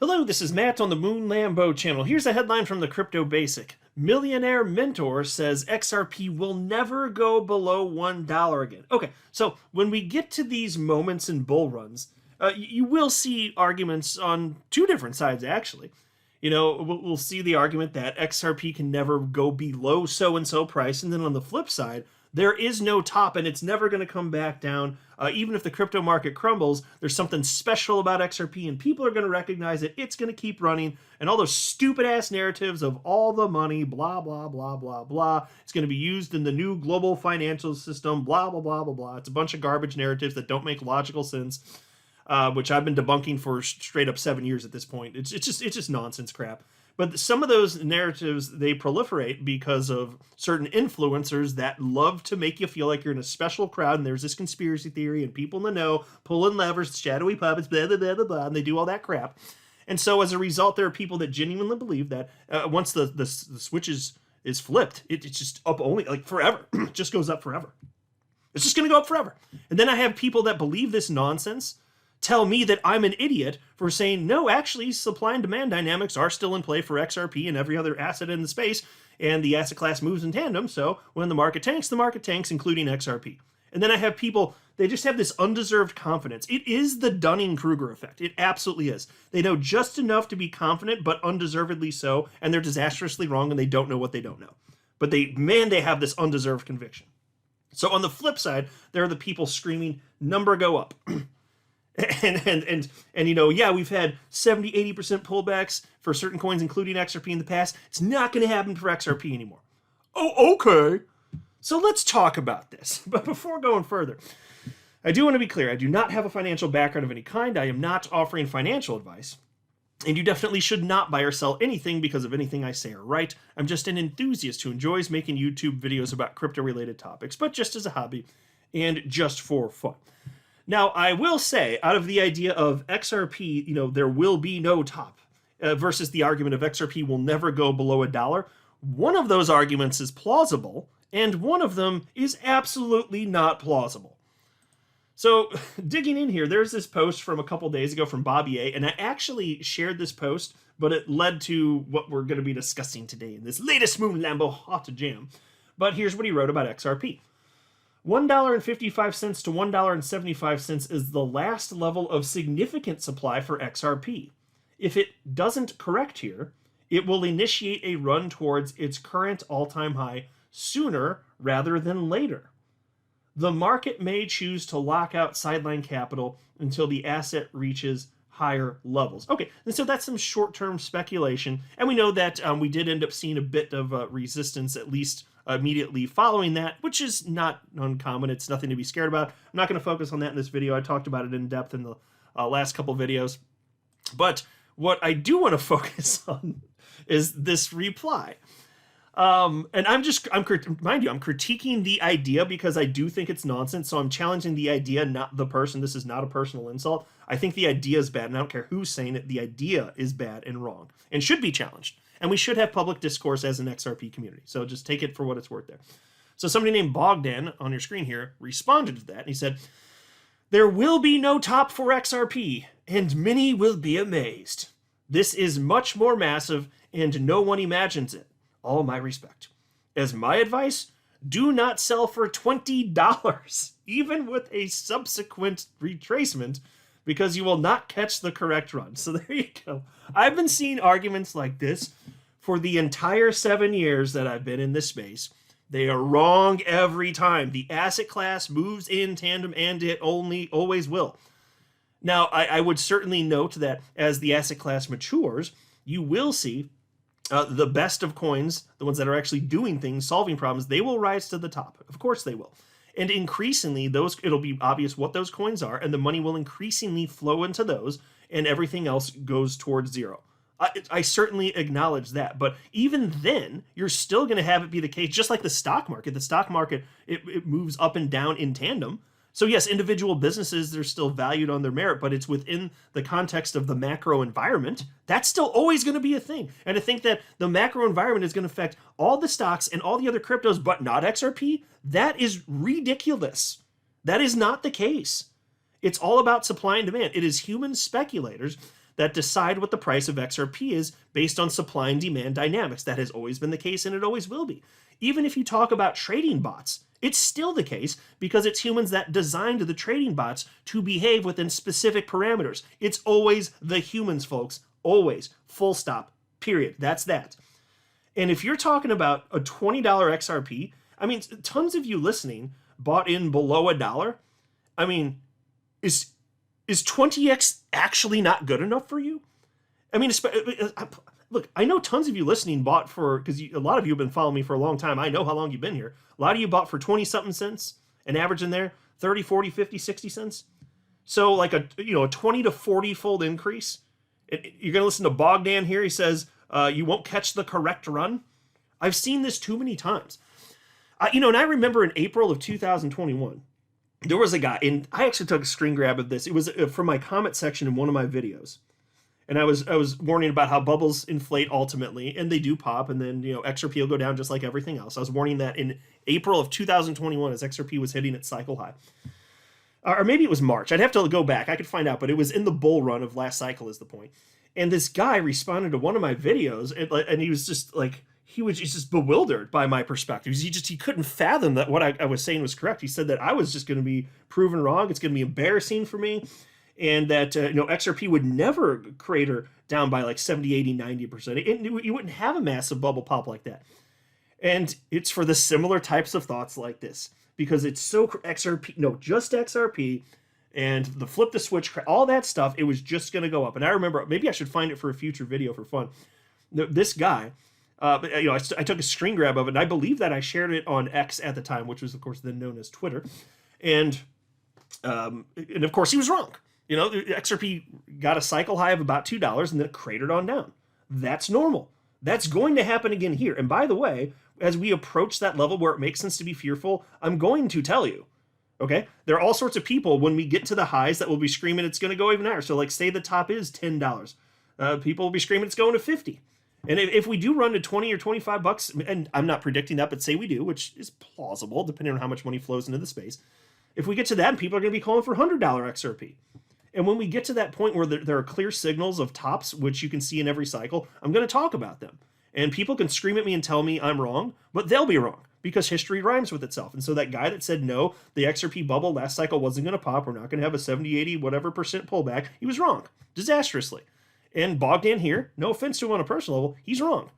Hello, this is Matt on the Moon Lambo channel. Here's a headline from the Crypto Basic. Millionaire mentor says XRP will never go below $1 again. Okay, so when we get to these moments in bull runs, you will see arguments on two different sides, actually. We'll see the argument that XRP can never go below so-and-so price, and then on the flip side, there is no top and it's never going to come back down. Even if the crypto market crumbles, there's something special about XRP and people are going to recognize it. It's going to keep running, and all those stupid ass narratives of all the money, blah, blah, blah, blah, blah. It's going to be used in the new global financial system, blah, blah, blah, blah, blah. It's a bunch of garbage narratives that don't make logical sense, which I've been debunking for straight up 7 years at this point. It's just nonsense crap. But some of those narratives, they proliferate because of certain influencers that love to make you feel like you're in a special crowd and there's this conspiracy theory and people in the know pulling levers, shadowy puppets, blah, blah, blah, blah, blah, and they do all that crap. And so as a result, there are people that genuinely believe that once the switch is flipped, it's just up only, like forever. It just goes up forever. It's just going to go up forever. And then I have people that believe this nonsense tell me that I'm an idiot for saying, no, actually, supply and demand dynamics are still in play for XRP and every other asset in the space, and the asset class moves in tandem, so when the market tanks, including XRP. And then I have people, they just have this undeserved confidence. It is the Dunning-Kruger effect. It absolutely is. They know just enough to be confident, but undeservedly so, and they're disastrously wrong, and they don't know what they don't know. But they have this undeserved conviction. So on the flip side, there are the people screaming, number go up. And yeah, we've had 70-80% pullbacks for certain coins, including XRP in the past. It's not going to happen for XRP anymore. Oh, okay. So let's talk about this. But before going further, I do want to be clear. I do not have a financial background of any kind. I am not offering financial advice. And you definitely should not buy or sell anything because of anything I say or write. I'm just an enthusiast who enjoys making YouTube videos about crypto-related topics, but just as a hobby and just for fun. Now, I will say, out of the idea of XRP, there will be no top, versus the argument of XRP will never go below $1, one of those arguments is plausible, and one of them is absolutely not plausible. So, digging in here, there's this post from a couple days ago from Bobby A, and I actually shared this post, but it led to what we're going to be discussing today in this latest Moon Lambo Hot Jam. But here's what he wrote about XRP. $1.55 to $1.75 is the last level of significant supply for XRP. If it doesn't correct here, it will initiate a run towards its current all-time high sooner rather than later. The market may choose to lock out sideline capital until the asset reaches higher levels. Okay, and so that's some short-term speculation, and we know that we did end up seeing a bit of resistance, at least immediately following that, which is not uncommon. It's nothing to be scared about. I'm not going to focus on that in this video. I talked about it in depth in the last couple videos. But what I do want to focus on is this reply. And mind you, I'm critiquing the idea because I do think it's nonsense. So I'm challenging the idea, not the person. This is not a personal insult. I think the idea is bad, and I don't care who's saying it. The idea is bad and wrong and should be challenged. And we should have public discourse as an XRP community. So just take it for what it's worth there. So somebody named Bogdan on your screen here responded to that. And he said, there will be no top for XRP, and many will be amazed. This is much more massive, and no one imagines it. All my respect. As my advice, do not sell for $20, even with a subsequent retracement, because you will not catch the correct run. So there you go. I've been seeing arguments like this for the entire 7 years that I've been in this space. They are wrong every time. The asset class moves in tandem, and it always will. Now, I would certainly note that as the asset class matures, you will see the best of coins, the ones that are actually doing things, solving problems, they will rise to the top. Of course they will. And increasingly, it'll be obvious what those coins are, and the money will increasingly flow into those, and everything else goes towards zero. I certainly acknowledge that, but even then, you're still going to have it be the case, just like the stock market. The stock market, it moves up and down in tandem. So yes, individual businesses, they're still valued on their merit, but it's within the context of the macro environment. That's still always going to be a thing. And to think that the macro environment is going to affect all the stocks and all the other cryptos, but not XRP, that is ridiculous. That is not the case. It's all about supply and demand. It is human speculators that decide what the price of XRP is based on supply and demand dynamics. That has always been the case, and it always will be. Even if you talk about trading bots, it's still the case because it's humans that designed the trading bots to behave within specific parameters. It's always the humans, folks. Always. Full stop. Period. That's that. And if you're talking about a $20 XRP, I mean, tons of you listening bought in below $1. I mean, is 20x actually not good enough for you? I mean, look, I know tons of you listening bought for, because a lot of you have been following me for a long time. I know how long you've been here. A lot of you bought for 20-something cents, an average in there, 30, 40, 50, 60 cents. So like a 20 to 40 fold increase. You're going to listen to Bogdan here. He says, you won't catch the correct run. I've seen this too many times. And I remember in April of 2021, there was a guy, and I actually took a screen grab of this. It was from my comment section in one of my videos. And I was warning about how bubbles inflate ultimately, and they do pop, and then XRP will go down just like everything else. I was warning that in April of 2021 as XRP was hitting its cycle high. Or maybe it was March. I'd have to go back. I could find out, but it was in the bull run of last cycle is the point. And this guy responded to one of my videos, and he was just like, he was just bewildered by my perspectives. He couldn't fathom that what I was saying was correct. He said that I was just going to be proven wrong. It's going to be embarrassing for me. And that XRP would never crater down by like 70, 80, 90%. You wouldn't have a massive bubble pop like that. And it's for the similar types of thoughts like this. Because it's so XRP, just XRP, and the flip the switch, all that stuff, it was just going to go up. And I remember, maybe I should find it for a future video for fun. This guy, I took a screen grab of it, and I believe that I shared it on X at the time, which was, of course, then known as Twitter. And of course, he was wrong. XRP got a cycle high of about $2, and then it cratered on down. That's normal. That's going to happen again here. And by the way, as we approach that level where it makes sense to be fearful, I'm going to tell you, okay? There are all sorts of people when we get to the highs that will be screaming it's going to go even higher. So like say the top is $10. People will be screaming it's going to 50. And if we do run to 20 or 25 bucks, and I'm not predicting that, but say we do, which is plausible depending on how much money flows into the space. If we get to that, people are going to be calling for $100 XRP. And when we get to that point where there are clear signals of tops, which you can see in every cycle, I'm going to talk about them. And people can scream at me and tell me I'm wrong, but they'll be wrong because history rhymes with itself. And so that guy that said, no, the XRP bubble last cycle wasn't going to pop, we're not going to have a 70, 80, whatever percent pullback, he was wrong, disastrously. And Bogdan here, no offense to him on a personal level, he's wrong.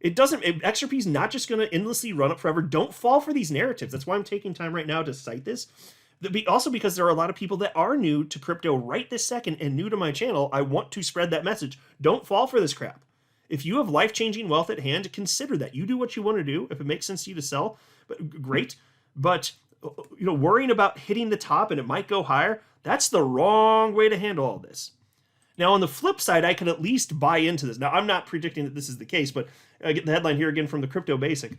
XRP is not just going to endlessly run up forever. Don't fall for these narratives. That's why I'm taking time right now to cite this. Also because there are a lot of people that are new to crypto right this second and new to my channel. I want to spread that message. Don't fall for this crap. If you have life-changing wealth at hand, consider that. You do what you want to do. If it makes sense to you to sell, great. But worrying about hitting the top and it might go higher, that's the wrong way to handle all this. Now, on the flip side, I can at least buy into this. Now, I'm not predicting that this is the case, but I get the headline here again from the Crypto Basic.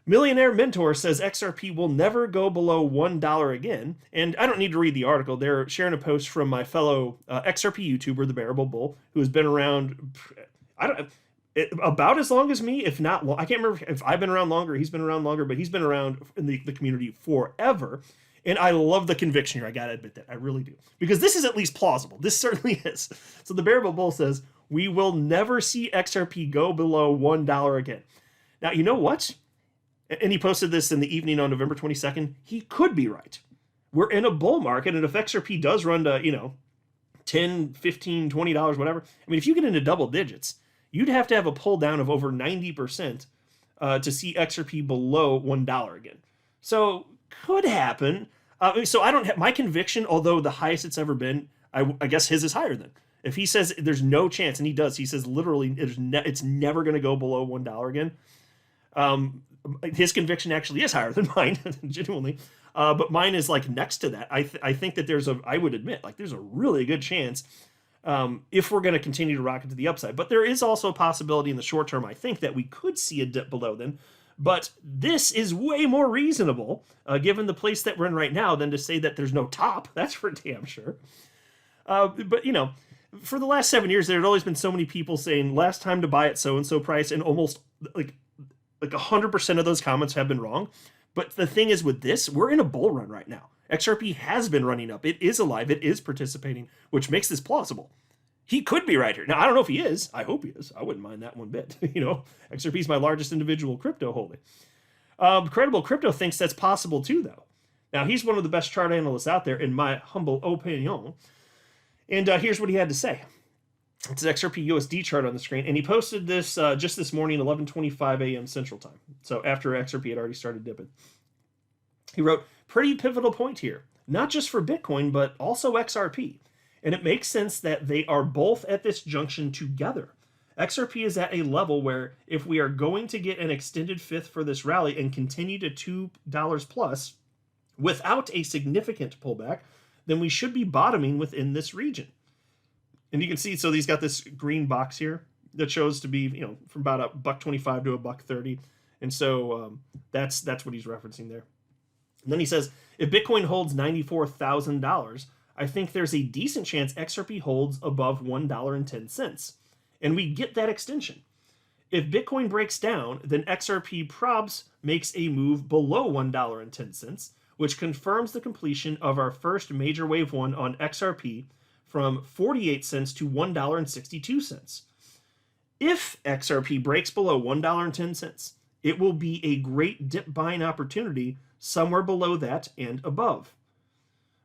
Millionaire Mentor says XRP will never go below $1 again. And I don't need to read the article. They're sharing a post from my fellow XRP YouTuber, the Bearable Bull, who has been around about as long as me, if not long. I can't remember if I've been around longer, he's been around longer, but he's been around in the community forever. And I love the conviction here. I got to admit that. I really do. Because this is at least plausible. This certainly is. So the Bearable Bull says, we will never see XRP go below $1 again. Now, you know what? And he posted this in the evening on November 22nd. He could be right. We're in a bull market, and if XRP does run to, $10, $15, $20, whatever, I mean, if you get into double digits, you'd have to have a pull down of over 90% to see XRP below $1 again. So, could happen. So I don't have my conviction, although the highest it's ever been, I guess his is higher than. If he says there's no chance, and he does, he says literally it's never going to go below $1 again. His conviction actually is higher than mine, genuinely. But mine is like next to that. I think that I would admit, like there's a really good chance if we're going to continue to rocket to the upside. But there is also a possibility in the short term, I think, that we could see a dip below then. But this is way more reasonable, given the place that we're in right now, than to say that there's no top. That's for damn sure. But, for the last 7 years, there had always been so many people saying last time to buy at so-and-so price, and almost like 100% of those comments have been wrong. But the thing is with this, we're in a bull run right now. XRP has been running up. It is alive. It is participating, which makes this plausible. He could be right here. Now, I don't know if he is. I hope he is. I wouldn't mind that one bit. XRP is my largest individual crypto holding. Credible Crypto thinks that's possible too, though. Now, he's one of the best chart analysts out there, in my humble opinion. And here's what he had to say. It's an XRP USD chart on the screen, and he posted this just this morning, 11:25 a.m. Central Time. So after XRP had already started dipping. He wrote, pretty pivotal point here, not just for Bitcoin, but also XRP. And it makes sense that they are both at this junction together. XRP is at a level where if we are going to get an extended fifth for this rally and continue to $2 plus without a significant pullback, then we should be bottoming within this region. And you can see, so he's got this green box here that shows to be, from about $1.25 to $1.30. And so that's what he's referencing there. And then he says, if Bitcoin holds $94,000, I think there's a decent chance XRP holds above $1.10. And we get that extension. If Bitcoin breaks down, then XRP probs makes a move below $1.10, which confirms the completion of our first major wave one on XRP from 48 cents to $1.62. If XRP breaks below $1.10, it will be a great dip buying opportunity somewhere below that and above.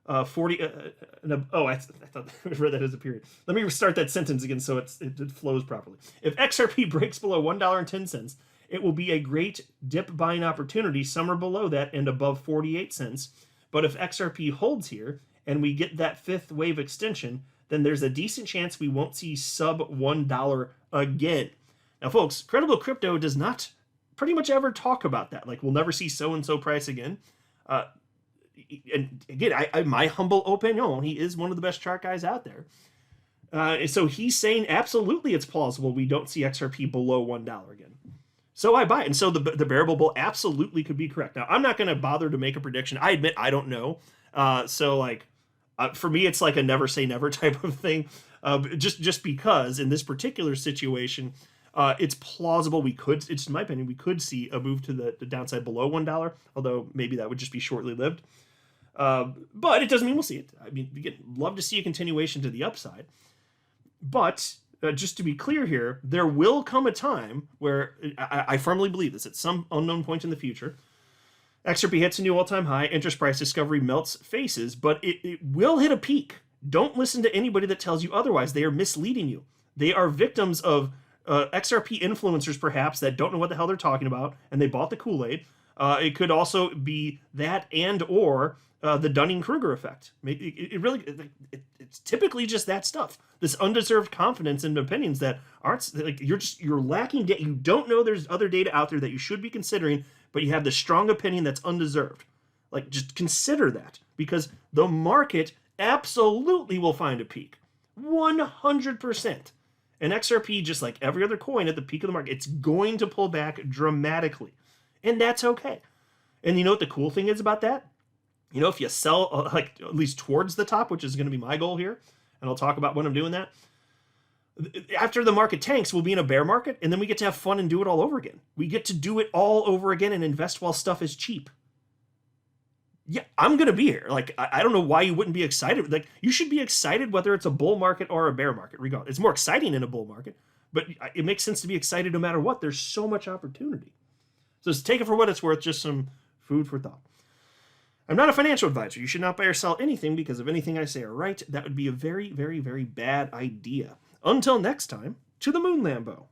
I thought I read that as a period. Let me restart that sentence again so it flows properly. If XRP breaks below $1.10, it will be a great dip buying opportunity somewhere below that and above 48 cents. But if XRP holds here and we get that fifth wave extension, then there's a decent chance we won't see sub $1 again. Now, folks, Credible Crypto does not pretty much ever talk about that. Like, we'll never see so-and-so price again. And again, my humble opinion, he is one of the best chart guys out there. So he's saying absolutely it's plausible we don't see XRP below $1 again. So I buy it. And so the bearable bull absolutely could be correct. Now, I'm not going to bother to make a prediction. I admit I don't know. For me, it's like a never say never type of thing. Just because in this particular situation, it's plausible it's in my opinion, we could see a move to the downside below $1, although maybe that would just be shortly lived. But it doesn't mean we'll see it. I mean, we love to see a continuation to the upside. But just to be clear here, there will come a time where I firmly believe this, at some unknown point in the future, XRP hits a new all-time high, interest price discovery melts faces, but it will hit a peak. Don't listen to anybody that tells you otherwise. They are misleading you. They are victims of XRP influencers, perhaps, that don't know what the hell they're talking about, and they bought the Kool-Aid. It could also be that or the Dunning-Kruger effect. It's typically just that stuff. This undeserved confidence in opinions that aren't, like, you're lacking data. You don't know there's other data out there that you should be considering, but you have this strong opinion that's undeserved. Like, just consider that, because the market absolutely will find a peak. 100%. And XRP, just like every other coin at the peak of the market, it's going to pull back dramatically. And that's okay. And you know what the cool thing is about that? If you sell at least towards the top, which is going to be my goal here, and I'll talk about when I'm doing that, after the market tanks, we'll be in a bear market, and then we get to have fun and do it all over again. We get to do it all over again and invest while stuff is cheap. Yeah, I'm going to be here. Like, I don't know why you wouldn't be excited. Like, you should be excited whether it's a bull market or a bear market, regardless. It's more exciting in a bull market, but it makes sense to be excited no matter what. There's so much opportunity. So just take it for what it's worth, just some food for thought. I'm not a financial advisor. You should not buy or sell anything because if anything I say are right, that would be a very, very, very bad idea. Until next time, to the moon, Lambo.